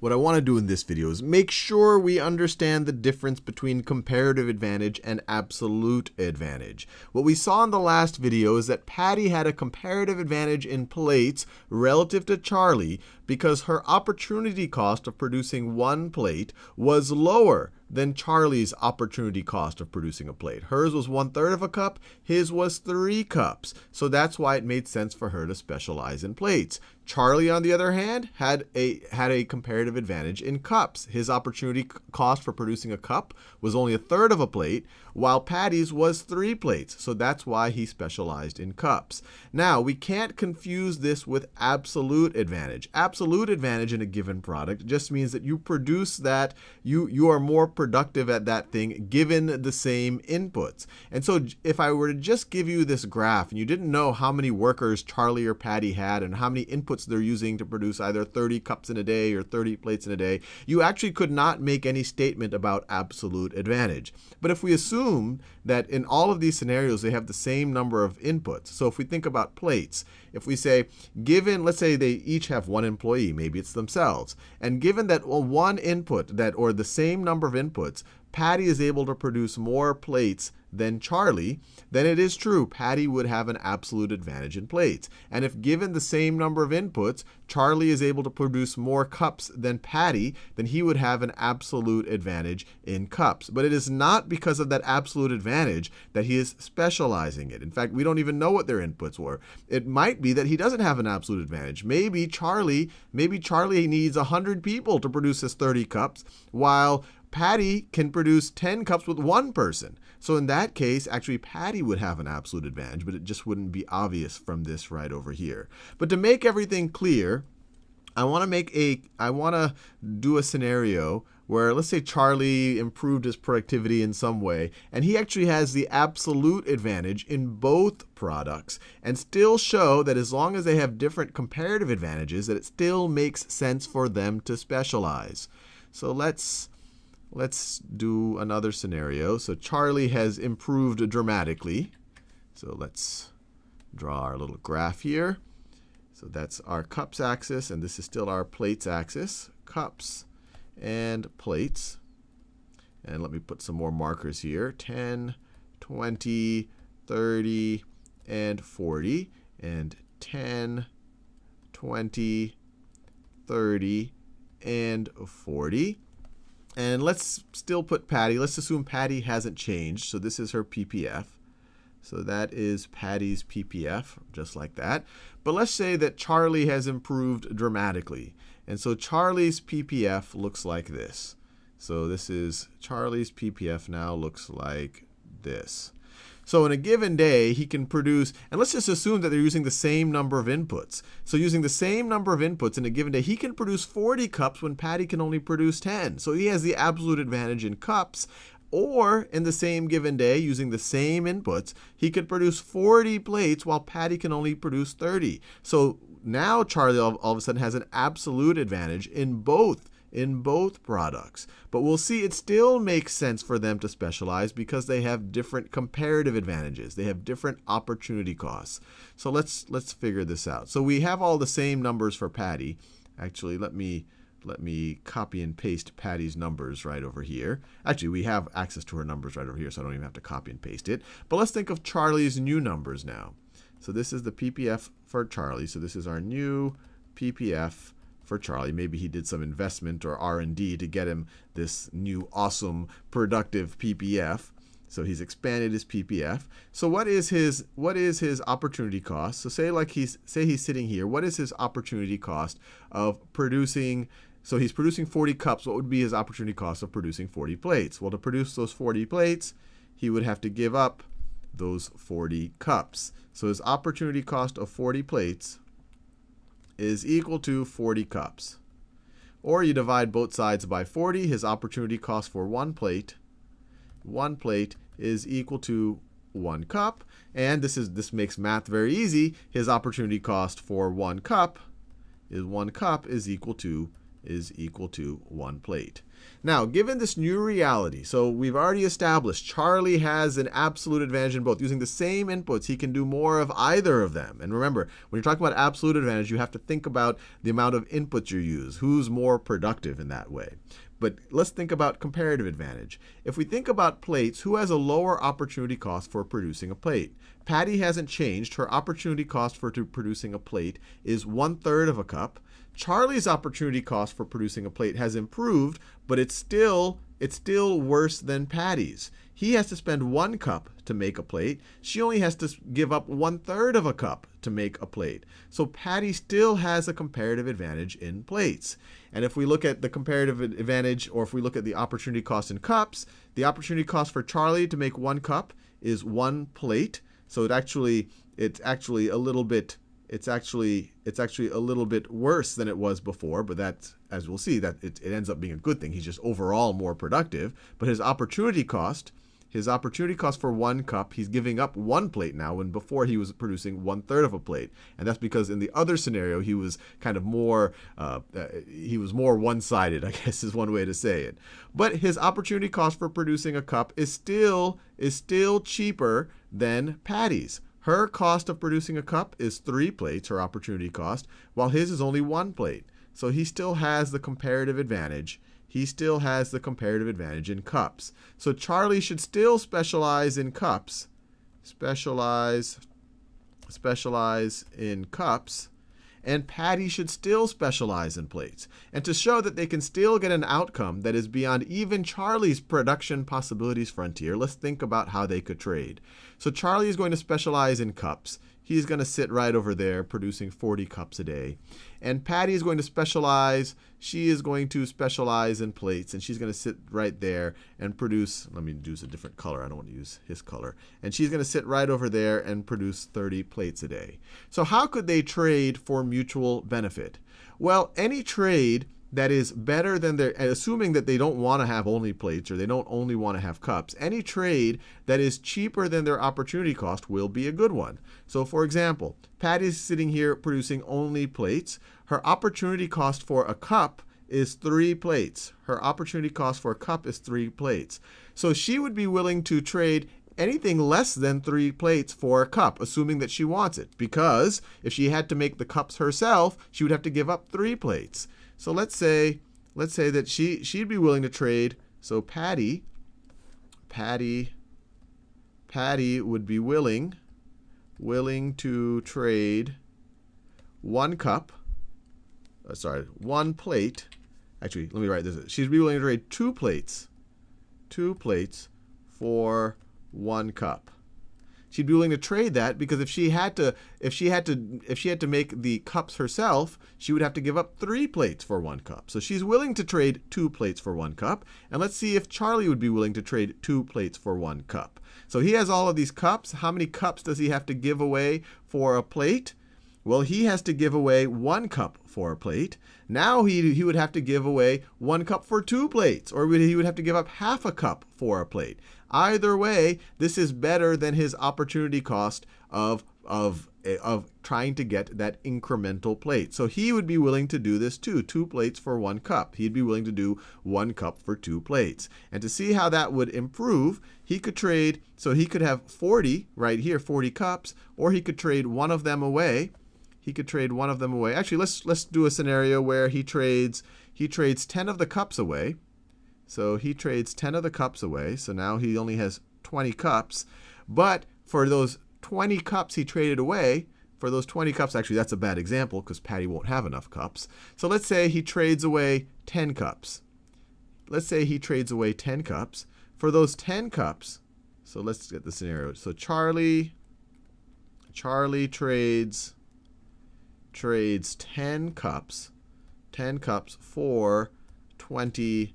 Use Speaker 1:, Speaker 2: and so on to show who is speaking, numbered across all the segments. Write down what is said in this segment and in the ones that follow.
Speaker 1: What I want to do in this video is make sure we understand the difference between comparative advantage and absolute advantage. What we saw in the last video is that Patty had a comparative advantage in plates relative to Charlie because her opportunity cost of producing one plate was lower than Charlie's opportunity cost of producing a plate. Hers was 1/3 of a cup, his was 3 cups. So that's why it made sense for her to specialize in plates. Charlie, on the other hand, had a comparative advantage in cups. His opportunity cost for producing a cup was only 1/3 of a plate, while Patty's was 3 plates. So that's why he specialized in cups. Now, we can't confuse this with absolute advantage. Absolute advantage in a given product just means that you produce that, you are more productive at that thing given the same inputs. And so if I were to just give you this graph and you didn't know how many workers Charlie or Patty had and how many inputs they're using to produce either 30 cups in a day or 30 plates in a day, you actually could not make any statement about absolute advantage. But if we assume that in all of these scenarios they have the same number of inputs, so if we think about plates, if we say, given, let's say they each have one employee, maybe it's themselves, and given that one input or the same number of inputs, Patty is able to produce more plates than Charlie, then it is true Patty would have an absolute advantage in plates. And if given the same number of inputs, Charlie is able to produce more cups than Patty, then he would have an absolute advantage in cups. But it is not because of that absolute advantage that he is specializing it. In fact, we don't even know what their inputs were. It might be that he doesn't have an absolute advantage. Maybe Charlie needs 100 people to produce his 30 cups, while Patty can produce 10 cups with one person. So in that case, actually, Patty would have an absolute advantage, but it just wouldn't be obvious from this right over here. But to make everything clear, I want to do a scenario where, let's say Charlie improved his productivity in some way, and he actually has the absolute advantage in both products, and still show that as long as they have different comparative advantages, that it still makes sense for them to specialize. So let's do another scenario. So Charlie has improved dramatically. So let's draw our little graph here. So that's our cups axis, and this is still our plates axis. Cups and plates. And let me put some more markers here. 10, 20, 30, and 40. And 10, 20, 30, and 40. And let's still put Patty. Let's assume Patty hasn't changed. So this is her PPF. So that is Patty's PPF, just like that. But let's say that Charlie has improved dramatically. And so Charlie's PPF looks like this. So this is Charlie's PPF now looks like this. So in a given day, he can produce, and let's just assume that they're using the same number of inputs. So using the same number of inputs in a given day, he can produce 40 cups when Patty can only produce 10. So he has the absolute advantage in cups. Or in the same given day, using the same inputs, he could produce 40 plates while Patty can only produce 30. So now Charlie all of a sudden has an absolute advantage in both products. But we'll see it still makes sense for them to specialize because they have different comparative advantages. They have different opportunity costs. So let's figure this out. So we have all the same numbers for Patty. Actually, let me copy and paste Patty's numbers right over here. Actually, we have access to her numbers right over here, so I don't even have to copy and paste it. But let's think of Charlie's new numbers now. So this is the PPF for Charlie. So this is our new PPF for Charlie. Maybe he did some investment or R&D to get him this new awesome productive PPF. So he's expanded his PPF. So what is his opportunity cost? So say he's sitting here. What is his opportunity cost of producing? So he's producing 40 cups. What would be his opportunity cost of producing 40 plates? Well, to produce those 40 plates, he would have to give up those 40 cups. So his opportunity cost of 40 plates is equal to 40 cups. Or you divide both sides by 40. His opportunity cost for one plate is equal to 1 cup. And this makes math very easy. His opportunity cost for 1 cup is equal to is equal to 1 plate. Now, given this new reality, so we've already established Charlie has an absolute advantage in both. Using the same inputs, he can do more of either of them. And remember, when you're talking about absolute advantage, you have to think about the amount of inputs you use. Who's more productive in that way? But let's think about comparative advantage. If we think about plates, who has a lower opportunity cost for producing a plate? Patty hasn't changed. Her opportunity cost for producing a plate is 1/3 of a cup. Charlie's opportunity cost for producing a plate has improved, but it's still worse than Patty's. He has to spend 1 cup to make a plate. She only has to give up 1/3 of a cup to make a plate. So Patty still has a comparative advantage in plates. And if we look at the comparative advantage, or if we look at the opportunity cost in cups, the opportunity cost for Charlie to make 1 cup is 1 plate. So it's actually a little bit worse than it was before, but that's, as we'll see, that it ends up being a good thing. He's just overall more productive. But his opportunity cost for 1 cup, he's giving up 1 plate now, when before he was producing 1/3 of a plate. And that's because in the other scenario, he was kind of more one-sided, I guess is one way to say it. But his opportunity cost for producing a cup is still cheaper than Patty's. Her cost of producing a cup is 3 plates, her opportunity cost, while his is only 1 plate. So he still has the comparative advantage. He still has the comparative advantage in cups. So Charlie should still specialize in cups. Specialize in cups. And Patty should still specialize in plates. And to show that they can still get an outcome that is beyond even Charlie's production possibilities frontier, let's think about how they could trade. So Charlie is going to specialize in cups. He's going to sit right over there producing 40 cups a day. And Patty is going to specialize. She is going to specialize in plates. And she's going to sit right there and produce, let me use a different color. I don't want to use his color. And she's going to sit right over there and produce 30 plates a day. So how could they trade for mutual benefit? Well, any trade that is better than their, assuming that they don't want to have only plates or they don't only want to have cups, any trade that is cheaper than their opportunity cost will be a good one. So for example, Patty's sitting here producing only plates. Her opportunity cost for a cup is 3 plates. Her opportunity cost for a cup is 3 plates. So she would be willing to trade anything less than 3 plates for a cup, assuming that she wants it. Because if she had to make the cups herself, she would have to give up 3 plates. So let's say that she'd be willing to trade. So Patty would be willing to trade 1 plate. Actually, let me write this. She'd be willing to trade 2 plates for 1 cup. She'd be willing to trade that because if she had to make the cups herself, she would have to give up 3 plates for 1 cup. So she's willing to trade 2 plates for 1 cup. And let's see if Charlie would be willing to trade 2 plates for 1 cup. So he has all of these cups. How many cups does he have to give away for a plate? Well, he has to give away 1 cup for a plate. Now he would have to give away 1 cup for 2 plates, or he would have to give up half a cup for a plate. Either way, this is better than his opportunity cost of trying to get that incremental plate. So he would be willing to do this too, 2 plates for 1 cup. He'd be willing to do 1 cup for 2 plates. And to see how that would improve, he could trade, so he could have 40 right here, 40 cups, or he could trade one of them away. Actually, let's do a scenario where he trades 10 of the cups away. So he trades 10 of the cups away. So now he only has 20 cups. But for those 20 cups he traded away, actually that's a bad example because Patty won't have enough cups. So let's say he trades away 10 cups. For those 10 cups, so let's get the scenario. So Charlie trades 10 cups for 20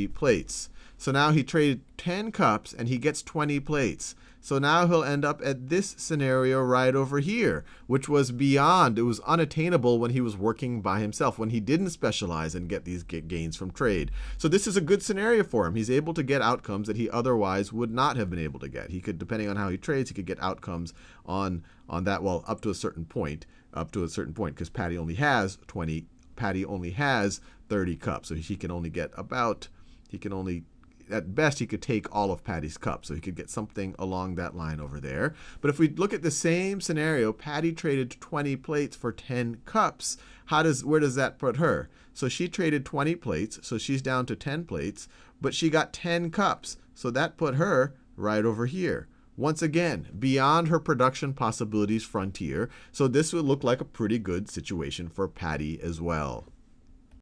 Speaker 1: plates. So now he traded 10 cups and he gets 20 plates. So now he'll end up at this scenario right over here, which was beyond, it was unattainable when he was working by himself, when he didn't specialize and get these gains from trade. So this is a good scenario for him. He's able to get outcomes that he otherwise would not have been able to get. He could, depending on how he trades, he could get outcomes on that, well, up to a certain point, because Patty only has 20 Patty only has 30 cups. So he can only get at best, he could take all of Patty's cups. So he could get something along that line over there. But if we look at the same scenario, Patty traded 20 plates for 10 cups. Where does that put her? So she traded 20 plates, so she's down to 10 plates, but she got 10 cups. So that put her right over here. Once again, beyond her production possibilities frontier. So this would look like a pretty good situation for Patty as well.